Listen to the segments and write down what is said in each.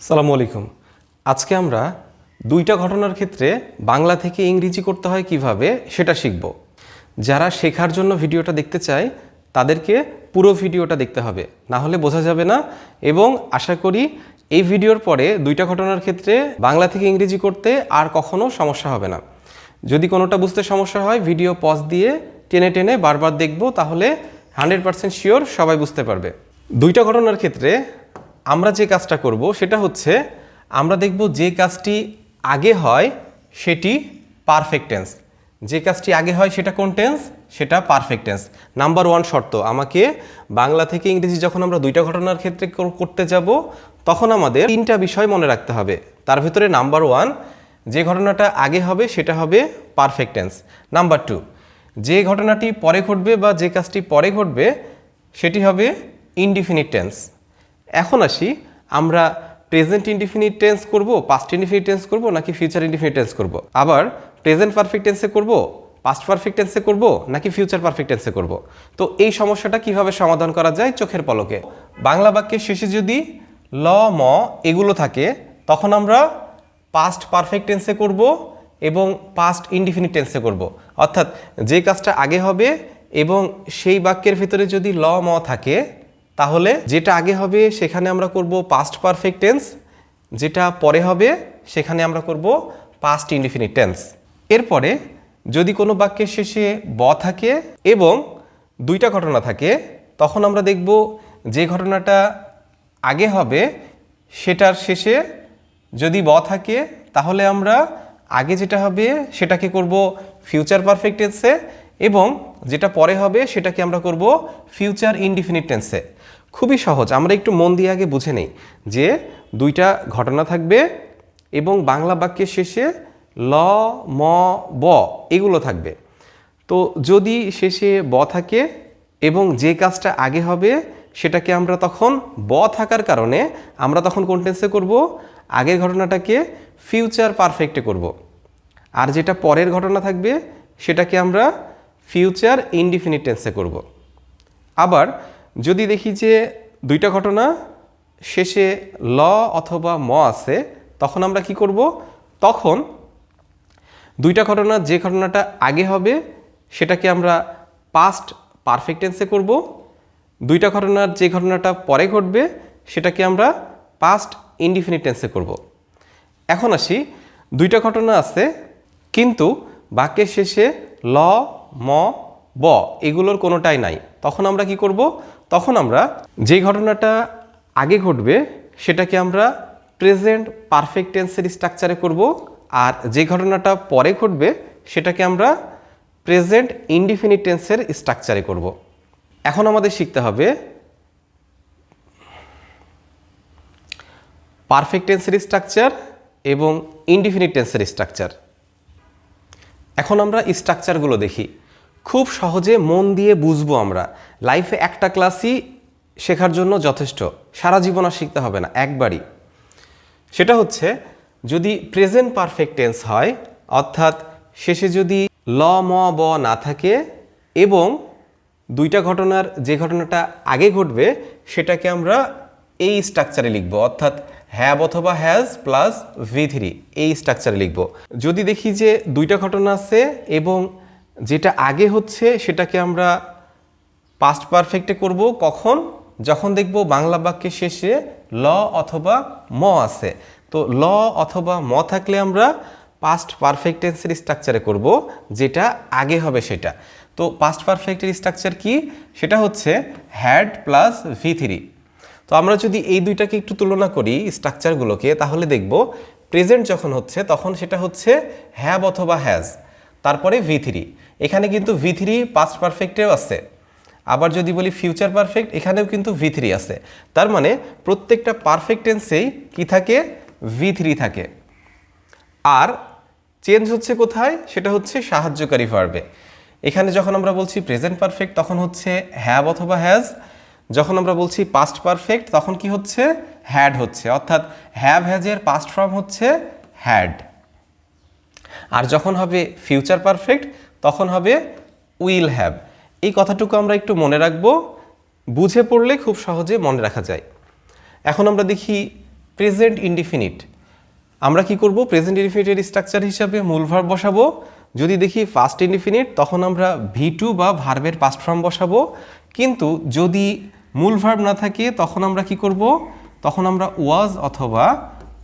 আসসালামু আলাইকুম। আজকে আমরা দুইটা ঘটনার ক্ষেত্রে বাংলা থেকে ইংরেজি করতে হয় কিভাবে সেটা শিখব। যারা শেখার জন্য ভিডিওটা দেখতে চায় তাদেরকে পুরো ভিডিওটা দেখতে হবে, না হলে বোঝা যাবে না। এবং আশা করি এই ভিডিওর পরে দুইটা ঘটনার ক্ষেত্রে বাংলা থেকে ইংরেজি করতে আর কখনো সমস্যা হবে না। যদি কোনোটা বুঝতে সমস্যা হয় ভিডিও পজ দিয়ে টেনে টেনে বারবার দেখব, তাহলে 100% শিওর সবাই বুঝতে পারবে। দুইটা ঘটনার ক্ষেত্রে আমরা যে কাজটা করব সেটা হচ্ছে আমরা দেখব যে কাজটি আগে হয় সেটি পারফেক্ট টেন্স। যে কাজটি আগে হয় সেটা কোন টেন্স? সেটা পারফেক্ট টেন্স। নাম্বার 1 শর্ত, আমাকে বাংলা থেকে ইংরেজি যখন আমরা দুইটা ঘটনার ক্ষেত্রে করতে যাব তখন আমাদের তিনটা বিষয় মনে রাখতে হবে। তার ভিতরে নাম্বার 1, যে ঘটনাটা আগে হবে সেটা হবে পারফেক্ট টেন্স। নাম্বার 2, যে ঘটনাটি পরে ঘটবে বা যে কাজটি পরে ঘটবে সেটি হবে ইনডিফিনিট টেন্স। এখন আসি, আমরা প্রেজেন্ট ইনডিফিনিট টেন্স করব, পাস্ট ইনডিফিনিট টেন্স করব নাকি ফিউচার ইনডিফিনিট টেন্স করব, আবার প্রেজেন্ট পারফেক্ট টেন্সে করব, পাস্ট পারফেক্ট টেন্সে করব নাকি ফিউচার পারফেক্ট টেন্সে করব। তো এই সমস্যাটা কিভাবে সমাধান করা যায় চোখের পলকে। বাংলা বাক্যের শেষে যদি ল ম এগুলো থাকে তখন আমরা পাস্ট পারফেক্ট টেন্সে করব এবং পাস্ট ইনডিফিনিট টেন্সে করব। অর্থাৎ যে কাজটা আগে হবে এবং সেই বাক্যের ভিতরে যদি ল ম থাকে তাহলে যেটা আগে হবে সেখানে আমরা করব পাস্ট পারফেক্ট টেন্স, যেটা পরে হবে সেখানে আমরা করব পাস্ট ইনডিফিনিট টেন্স। এরপরে যদি কোনো বাক্যের শেষে ব থাকে এবং দুইটা ঘটনা থাকে তখন আমরা দেখব যে ঘটনাটা আগে হবে সেটার শেষে যদি ব থাকে তাহলে আমরা আগে যেটা হবে সেটাকে করব ফিউচার পারফেক্ট টেন্সে এবং যেটা পরে হবে সেটাকে আমরা করব ফিউচার ইনডিফিনিট টেন্সে। খুবই সহজ, আমরা একটু মন দিয়ে আগে বুঝে নেই যে দুইটা ঘটনা থাকবে এবং বাংলা বাক্যের শেষে ল ম ব এগুলো থাকবে। তো যদি শেষে ব থাকে এবং যে কাজটা আগে হবে সেটাকে আমরা তখন ব থাকার কারণে আমরা তখন কোন টেন্সে করব? আগের ঘটনাটাকে ফিউচার পারফেক্টে করব। আর যেটা পরের ঘটনা থাকবে সেটাকে আমরা ফিউচার ইনডিফিনিট টেন্সে করব। আবার যদি দেখি যে দুইটা ঘটনা শেষে ল অথবা ম আছে তখন আমরা কি করব? তখন দুইটা ঘটনা যে ঘটনাটা আগে হবে সেটাকে আমরা পাস্ট পারফেক্ট টেন্সে করব, দুইটা ঘটনার যে ঘটনাটা পরে ঘটবে সেটাকে আমরা পাস্ট ইনডিফিনিট টেন্সে করব। এখন আসি, দুইটা ঘটনা আছে কিন্তু বাক্যের শেষে ল ম ব এগুলোর কোনোটাই নাই, তখন আমরা কি করব? তখন আমরা যে ঘটনাটা আগে ঘটবে সেটাকে আমরা প্রেজেন্ট পারফেক্ট টেন্সের স্ট্রাকচারে করব, আর যে ঘটনাটা পরে ঘটবে সেটাকে আমরা প্রেজেন্ট ইনডিফিনিট টেন্সের স্ট্রাকচারে করব। এখন আমাদের শিখতে হবে পারফেক্ট টেন্সের স্ট্রাকচার এবং ইনডিফিনিট টেন্সের স্ট্রাকচার। এখন আমরা স্ট্রাকচারগুলো দেখি, খুব সহজে মন দিয়ে বুঝবো। আমরা লাইফে একটা ক্লাসই শেখার জন্য যথেষ্ট, সারা জীবন আর শিখতে হবে না, একবারই। সেটা হচ্ছে যদি প্রেজেন্ট পারফেক্ট টেন্স হয় অর্থাৎ শেষে যদি ল ম ব না থাকে এবং দুইটা ঘটনার যে ঘটনাটা আগে ঘটবে সেটাকে আমরা এই স্ট্রাকচারে লিখব, অর্থাৎ হ্যাভ অথবা হ্যাজ প্লাস V3 এই স্ট্রাকচারে লিখব। যদি দেখি যে দুইটা ঘটনা আছে এবং যেটা আগে হচ্ছে সেটাকে আমরা পাস্ট পারফেক্টে করব, কখন? যখন দেখব বাংলা বাক্যের শেষে ল অথবা ম আছে। তো ল অথবা ম থাকলে আমরা পাস্ট পারফেক্ট টেন্সের স্ট্রাকচারে করব, যেটা আগে হবে সেটা। তো পাস্ট পারফেক্টের স্ট্রাকচার কি? সেটা হচ্ছে হ্যাড প্লাস V3। তো আমরা যদি এই দুইটাকে একটু তুলনা করি স্ট্রাকচারগুলোকে তাহলে দেখব প্রেজেন্ট যখন হচ্ছে তখন সেটা হচ্ছে হ্যাভ অথবা হ্যাজ, তারপরে V3। এখানে কিন্তু V3 পাস্ট পারফেক্টেও আছে। আবার যদি বলি ফিউচার পারফেক্ট, এখানেও কিন্তু V3 আছে। তার মানে প্রত্যেকটা পারফেক্ট টেন্সেই কি থাকে? V3 থাকে। আর চেঞ্জ হচ্ছে কোথায়? সেটা হচ্ছে সাহায্যকারী ভার্বে। এখানে যখন আমরা বলছি প্রেজেন্ট পারফেক্ট তখন হচ্ছে হ্যাভ অথবা হ্যাজ, যখন আমরা বলছি পাস্ট পারফেক্ট তখন কি হচ্ছে? হ্যাড হচ্ছে, অর্থাৎ হ্যাভ হ্যাজের পাস্ট ফর্ম হচ্ছে হ্যাড। আর যখন হবে ফিউচার পারফেক্ট তখন হবে উইল হ্যাভ। এই কথাটুকু আমরা একটু মনে রাখবো, বুঝে পড়লে খুব সহজে মনে রাখা যায়। এখন আমরা দেখি প্রেজেন্ট ইনডিফিনিট। আমরা কি করব, প্রেজেন্ট ইনডিফিনিটের স্ট্রাকচার হিসাবে মূল ভার্ব বসাবো। যদি দেখি ফার্স্ট ইনডিফিনিট তখন আমরা V2 বা ভার্বের পাস্ট ফর্ম বসাবো। কিন্তু যদি মূল ভার্ব না থাকে তখন আমরা কি করব, তখন আমরা ওয়াজ অথবা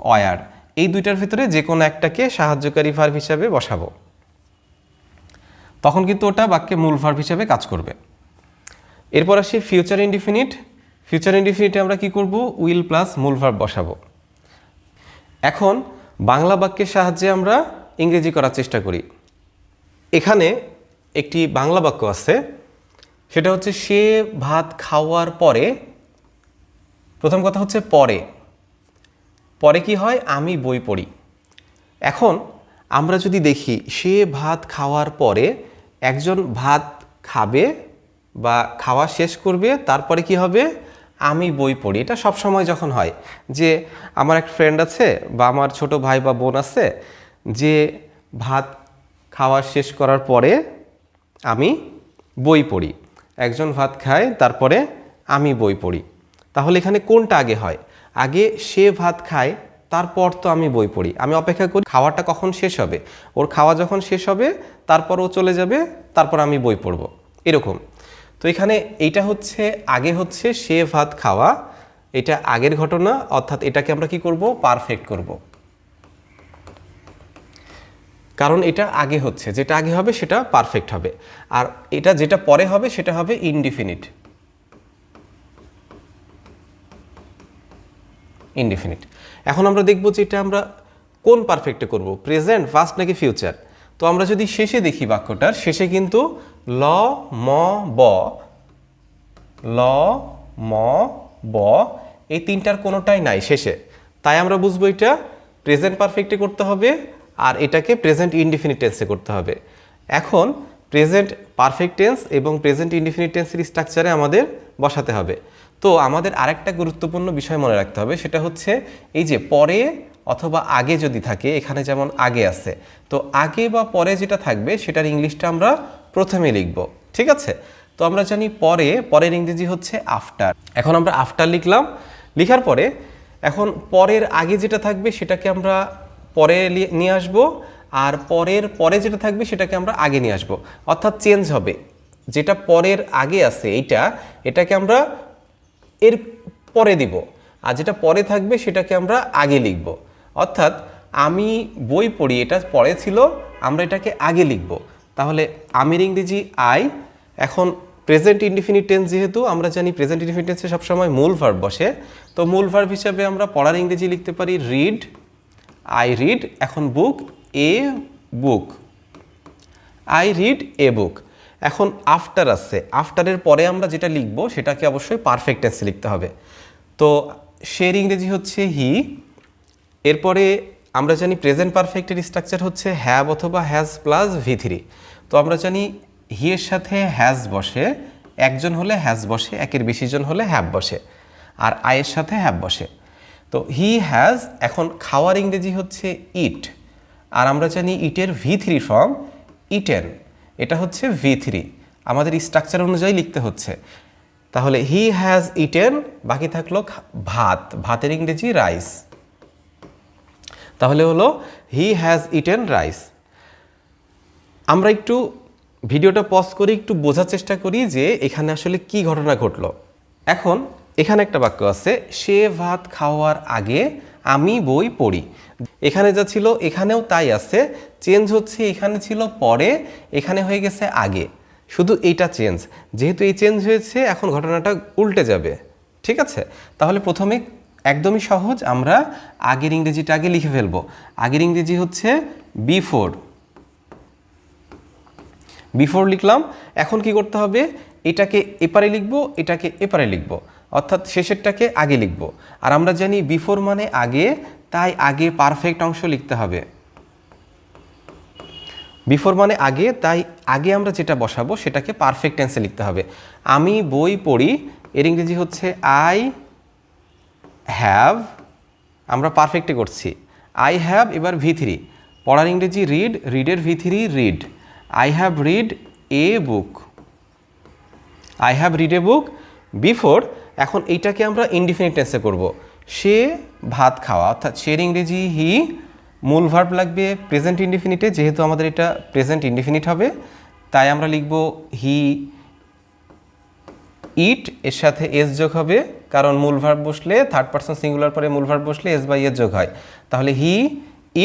ওয়ার এই দুইটার ভিতরে যে কোনো একটাকে সাহায্যকারী ভার্ব হিসাবে বসাবো। তখন কিন্তু ওটা বাক্যে মূল ভার্ব হিসাবে কাজ করবে। এরপর আসি ফিউচার ইনডিফিনিট। ফিউচার ইনডিফিনিটে আমরা কি করব, উইল প্লাস মূল ভার্ব বসাবো। এখন বাংলা বাক্যের সাহায্যে আমরা ইংরেজি করার চেষ্টা করি। এখানে একটি বাংলা বাক্য আছে, সেটা হচ্ছে সে ভাত খাওয়ার পরে। প্রথম কথা হচ্ছে পরে, পরে কি হয়, আমি বই পড়ি। এখন আমরা যদি দেখি সে ভাত খাওয়ার পরে, একজন ভাত খাবে বা খাওয়া শেষ করবে, তারপরে কি হবে, আমি বই পড়ি। এটা সব সময় যখন হয় যে আমার এক ফ্রেন্ড আছে বা আমার ছোট ভাই বা বোন আছে যে ভাত খাওয়া শেষ করার পরে আমি বই পড়ি, একজন ভাত খায় তারপরে আমি বই পড়ি। তাহলে এখানে কোনটা আগে হয়, আগে সে ভাত খায় তারপর তো আমি বই পড়ি। আমি অপেক্ষা করি খাওয়াটা কখন শেষ হবে, ওর খাওয়া যখন শেষ হবে তারপর ও চলে যাবে, তারপর আমি বই পড়ব, এরকম। তো এখানে এইটা হচ্ছে আগে হচ্ছে সে ভাত খাওয়া, এটা আগের ঘটনা, অর্থাৎ এটাকে আমরা কি করব, পারফেক্ট করব। কারণ এটা আগে হচ্ছে, যেটা আগে হবে সেটা পারফেক্ট হবে, আর এটা যেটা পরে হবে সেটা হবে ইনডিফিনিট। ইনডিফিনিট। এখন আমরা দেখব যে এটা আমরা কোন পারফেক্টে করব, প্রেজেন্ট, পাস্ট নাকি ফিউচার। তো আমরা যদি শেষে দেখি বাক্যটার শেষে কিন্তু ল ম ব, ল ম ব এই তিনটার কোনোটাই নাই শেষে। তাই আমরা বুঝবো এটা প্রেজেন্ট পারফেক্টে করতে হবে আর এটাকে প্রেজেন্ট ইনডিফিনিট টেন্সে করতে হবে। এখন প্রেজেন্ট পারফেক্ট টেন্স এবং প্রেজেন্ট ইনডিফিনিট টেন্সের স্ট্রাকচারে আমাদের বসাতে হবে। তো আমাদের আরেকটা গুরুত্বপূর্ণ বিষয় মনে রাখতে হবে, সেটা হচ্ছে এই যে পরে অথবা আগে যদি থাকে, এখানে যেমন আগে আছে, তো আগে বা পরে যেটা থাকবে সেটার ইংলিশটা আমরা প্রথমে লিখব, ঠিক আছে। তো আমরা জানি পরে, পরের ইংরেজি হচ্ছে আফটার। এখন আমরা আফটার লিখলাম, লিখার পরে এখন পরের আগে যেটা থাকবে সেটাকে আমরা পরে নিয়ে আসব, আর পরের পরে যেটা থাকবে সেটাকে আমরা আগে নিয়ে আসব, অর্থাৎ চেঞ্জ হবে। যেটা পরের আগে আছে এটাকে আমরা এর পরে দিব, আর যেটা পরে থাকবে সেটাকে আমরা আগে লিখব। অর্থাৎ আমি বই পড়ি, এটা পরে ছিল, আমরা এটাকে আগে লিখব। তাহলে আমির ইংরেজি আই। এখন প্রেজেন্ট ইনডিফিনিট টেন্স যেহেতু আমরা জানি প্রেজেন্ট ইনডিফিনিট টেন্সে সবসময় মূল ভার্ব বসে, তো মূল ভার্ব হিসাবে আমরা পড়ার ইংরেজি লিখতে পারি রিড, আই রিড। এখন বুক, এ বুক, আই রিড এ বুক। এখন আফটার আছে, আফটারের পরে আমরা যেটা লিখব সেটাকে অবশ্যই পারফেক্ট টেন্সে লিখতে হবে। তো সের ইংরেজি হচ্ছে হি। এরপরে আমরা জানি প্রেজেন্ট পারফেক্টের স্ট্রাকচার হচ্ছে হ্যাভ অথবা হ্যাজ প্লাস V3। তো আমরা জানি হি এর সাথে হ্যাজ বসে, একজন হলে হ্যাজ বসে, একের বেশি জন হলে হ্যাভ বসে, আর আয়ের সাথে হ্যাভ বসে। তো হি হ্যাজ। এখন খাওয়ার ইংরেজি হচ্ছে ইট, আর আমরা জানি ইটের V3 ফর্ম ইটেন, এটা হচ্ছে V3, আমাদের স্ট্রাকচার অনুযায়ী লিখতে হচ্ছে। তাহলে হি হ্যাজ ইটেন, বাকি থাকলো ভাত, ভাতের ইংরেজি রাইস। তাহলে হলো হি হ্যাজ ইটেন রাইস। আমরা একটু ভিডিওটা পজ করে একটু বোঝার চেষ্টা করি যে এখানে আসলে কি ঘটনা ঘটলো। এখন এখানে একটা বাক্য আছে, সে ভাত খাওয়ার আগে আমি বই পড়ি। এখানে যা ছিল এখানেও তাই আছে, চেঞ্জ হচ্ছে, এখানে ছিল পরে, এখানে হয়ে গেছে আগে, শুধু এইটা চেঞ্জ। যেহেতু এই চেঞ্জ হয়েছে এখন ঘটনাটা উল্টে যাবে, ঠিক আছে। তাহলে প্রথমে একদমই সহজ, আমরা আগের ইংরেজিটা আগে লিখে ফেলবো। আগের ইংরেজি হচ্ছে বিফোর, বিফোর লিখলাম। এখন কি করতে হবে, এটাকে এপারে লিখবো, এটাকে এপারে লিখবো, অর্থাৎ শেষেরটাকে আগে লিখবো। আর আমরা জানি বিফোর মানে আগে, তাই আগে পারফেক্ট অংশ লিখতে হবে। বিফোর মানে আগে, তাই আগে আমরা যেটা বসাবো সেটাকে পারফেক্ট টেন্সে লিখতে হবে। আমি বই পড়ি, এর ইংরেজি হচ্ছে আই হ্যাভ, আমরা পারফেক্টে করছি, আই হ্যাভ। এবার V3, পড়ার ইংরেজি রিড, রিডের V3 read, I have read a book, I have read a book. Before. এখন এইটাকে আমরা ইনডিফিনিট টেন্সে করব, সে ভাত খাওয়া, অর্থাৎ সের ইংরেজি হি, মূল ভার্ব লাগবে প্রেজেন্ট ইনডিফিনিটে, যেহেতু আমাদের এটা প্রেজেন্ট ইনডিফিনিট হবে তাই আমরা লিখব হি ইট, এর সাথে এস যোগ হবে, কারণ মূল ভার্ব বসলে থার্ড পারসন সিঙ্গুলার পরে মূল ভার্ব বসলে এস বাই এস যোগ হয়। তাহলে হি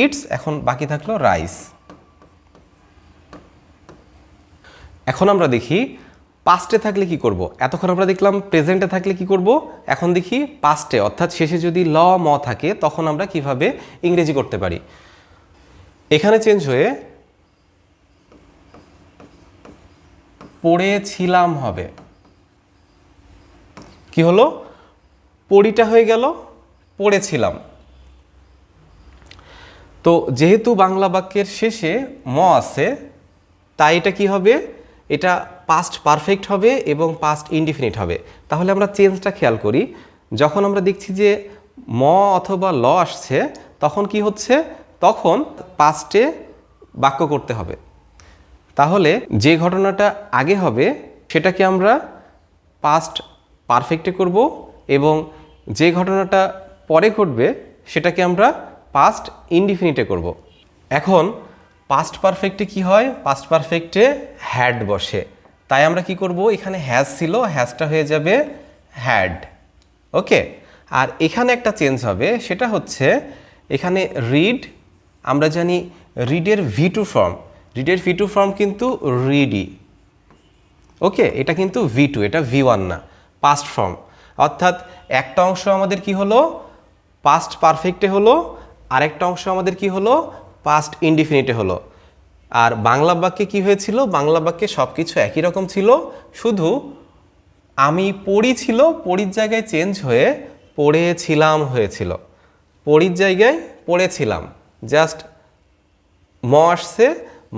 ইটস, এখন বাকি থাকলো রাইস। এখন আমরা দেখি পাস্টে থাকলে কি করব। এতক্ষণ আমরা দেখলাম প্রেজেন্টে থাকলে কি করব, এখন দেখি পাস্টে, অর্থাৎ শেষে যদি ল ম থাকে তখন আমরা কিভাবে ইংরেজি করতে পারি। এখানে চেঞ্জ হয়ে পড়েছিলাম হবে। কি হলো, পড়িটা হয়ে গেল পড়েছিলাম। তো যেহেতু বাংলা বাক্যের শেষে ম আছে তাই এটা কি হবে, এটা পাস্ট পারফেক্ট হবে এবং পাস্ট ইনডিফিনিট হবে। তাহলে আমরা চেঞ্জটা খেয়াল করি, যখন আমরা দেখছি যে ম অথবা ল আসছে তখন কি হচ্ছে, তখন পাস্টে বাক্য করতে হবে। তাহলে যে ঘটনাটা আগে হবে সেটাকে আমরা পাস্ট পারফেক্টে করব এবং যে ঘটনাটা পরে ঘটবে সেটাকে আমরা পাস্ট ইনডিফিনিটে করব। এখন পাস্ট পারফেক্টে কি হয়, পাস্ট পারফেক্টে হ্যাড বসে, তাই আমরা কি করব, এখানে হ্যাজ ছিল, হ্যাজটা হয়ে যাবে হ্যাড। ওকে, আর এখানে একটা চেঞ্জ হবে, সেটা হচ্ছে এখানে রিড, আমরা জানি রিডের ভি2 ফর্ম, রিডের ভি2 ফর্ম কিন্তু রিডি। ওকে, এটা কিন্তু ভি2, এটা ভি1 না, পাস্ট ফর্ম। অর্থাৎ একটা অংশ আমাদের কি হলো, পাস্ট পারফেক্টে হলো, আরেকটা অংশ আমাদের কি হলো, পাস্ট ইনডিফিনিটে হলো। আর বাংলা বাক্যে কি হয়েছিল, বাংলা বাক্যে সব কিছু একই রকম ছিল, শুধু আমি পড়ি ছিল, পড়ির জায়গায় চেঞ্জ হয়ে পড়েছিলাম হয়েছিল, পড়ির জায়গায় পড়েছিলাম। জাস্ট ম আসছে,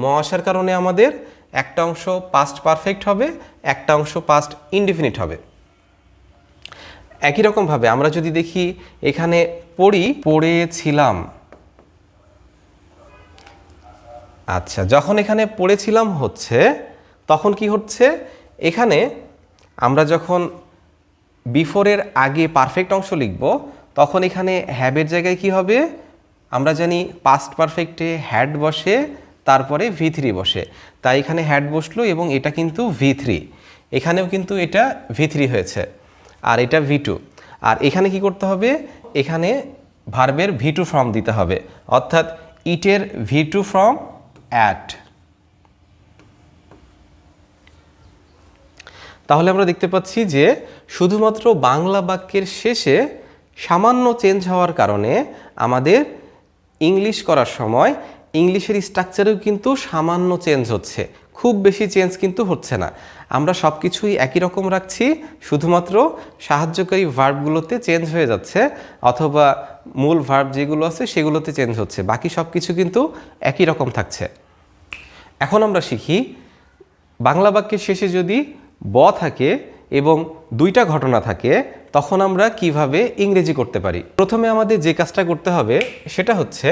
ম আসার কারণে আমাদের একটা অংশ পাস্ট পারফেক্ট হবে, একটা অংশ পাস্ট ইনডিফিনিট হবে। একই রকমভাবে আমরা যদি দেখি এখানে পড়েছিলাম, আচ্ছা যখন এখানে পড়েছিলাম হচ্ছে তখন কি হচ্ছে, এখানে আমরা যখন বিফোরের আগে পারফেক্ট অংশ লিখব তখন এখানে হ্যাবের জায়গায় কি হবে, আমরা জানি পাস্ট পারফেক্টে হ্যাড বসে তারপরে ভি3 বসে, তাই এখানে হ্যাড বসলো এবং এটা কিন্তু ভি3, এখানেও কিন্তু এটা ভি3 হয়েছে আর এটা ভি2। আর এখানে কি করতে হবে, এখানে ভার্বের ভি2 ফর্ম দিতে হবে, অর্থাৎ ইটের ভি2 ফর্ম অ্যাট। তাহলে আমরা দেখতে পাচ্ছি যে শুধুমাত্র বাংলা বাক্যের শেষে সামান্য চেঞ্জ হওয়ার কারণে আমাদের ইংলিশ করার সময় ইংলিশের স্ট্রাকচারেও কিন্তু সামান্য চেঞ্জ হচ্ছে, খুব বেশি চেঞ্জ কিন্তু হচ্ছে না। আমরা সব কিছুই একই রকম রাখছি, শুধুমাত্র সাহায্যকারী ভার্বগুলোতে চেঞ্জ হয়ে যাচ্ছে অথবা মূল ভার্ব যেগুলো আছে সেগুলোতে চেঞ্জ হচ্ছে, বাকি সব কিছু কিন্তু একই রকম থাকছে। এখন আমরা শিখি বাংলা বাক্যের শেষে যদি ব থাকে এবং দুইটা ঘটনা থাকে তখন আমরা কিভাবে ইংরেজি করতে পারি। প্রথমে আমাদের যে কাজটা করতে হবে সেটা হচ্ছে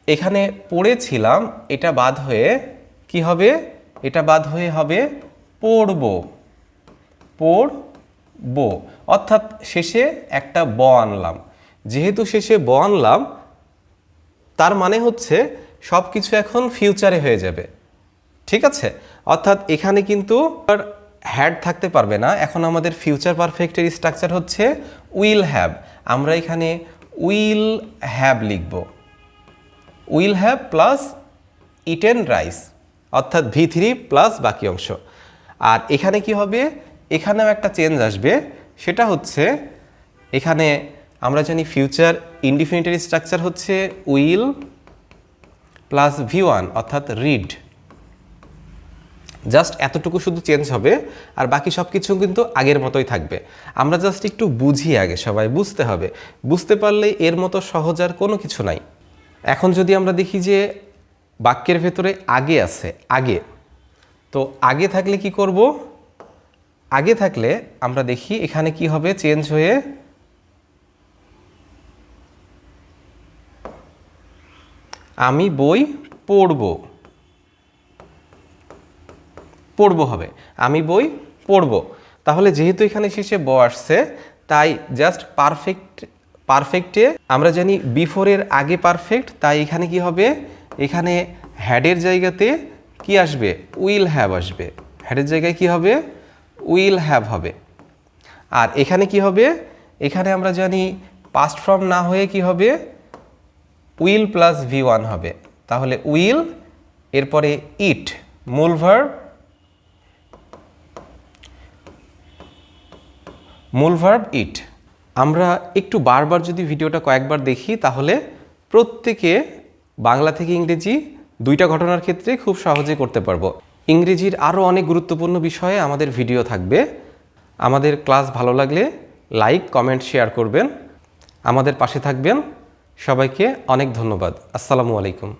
এখানে পড়েছিলাম, এটা বাদ হয়ে কি হবে, এটা বাদ হয়ে হবে পড়ব, পড়ব, অর্থাৎ শেষে একটা ব আনলাম। যেহেতু শেষে ব আনলাম তার মানে হচ্ছে সব কিছু এখন ফিউচারে হয়ে যাবে, ঠিক আছে। অর্থাৎ এখানে কিন্তু হ্যাড থাকতে পারবে না, এখন আমাদের ফিউচার পারফেক্টের স্ট্রাকচার হচ্ছে উইল হ্যাভ। আমরা এখানে উইল হ্যাভ লিখব, will have plus eaten rice, অর্থাৎ ভি3 প্লাস বাকি অংশ। আর এখানে কি হবে, এখানেও একটা চেঞ্জ আসবে, সেটা হচ্ছে এখানে আমরা জানি ফিউচার ইনডিফিনিটের স্ট্রাকচার হচ্ছে উইল প্লাস ভি1 অর্থাৎ রিড। জাস্ট এতটুকু শুধু চেঞ্জ হবে আর বাকি সব কিছু কিন্তু আগের মতোই থাকবে। আমরা জাস্ট একটু বুঝি, আগে সবাই বুঝতে হবে, বুঝতে পারলে এর মতো সহজ আর কোনো কিছু নাই। এখন যদি আমরা দেখি যে বাক্যের ভেতরে আগে আছে, আগে, তো আগে থাকলে কি করব, আগে থাকলে আমরা দেখি এখানে কি হবে, চেঞ্জ হয়ে আমি বই পড়ব, পড়ব হবে, আমি বই পড়ব। তাহলে যেহেতু এখানে শেষে ব আসছে তাই জাস্ট পারফেক্টে আমরা জানি বিফোরের আগে পারফেক্ট, তাই এখানে কি হবে, এখানে হ্যাডের জায়গাতে কি আসবে, উইল হ্যাভ আসবে। হ্যাডের জায়গায় কি হবে, উইল হ্যাভ হবে। আর এখানে কি হবে, এখানে আমরা জানি পাস্ট ফর্ম না হয়ে কি হবে, উইল প্লাস V1 হবে। তাহলে উইল, এরপরে ইট, মূল ভার্ব, ইট। আমরা একটু বারবার যদি ভিডিওটা কয়েকবার দেখি তাহলে প্রত্যেকে বাংলা থেকে ইংরেজি দুইটা ঘটনার ক্ষেত্রে খুব সহজে করতে পারবো। ইংরেজির আরও অনেক গুরুত্বপূর্ণ বিষয়ে আমাদের ভিডিও থাকবে। আমাদের ক্লাস ভালো লাগলে লাইক, কমেন্ট, শেয়ার করবেন, আমাদের পাশে থাকবেন। সবাইকে অনেক ধন্যবাদ। আসসালামু আলাইকুম।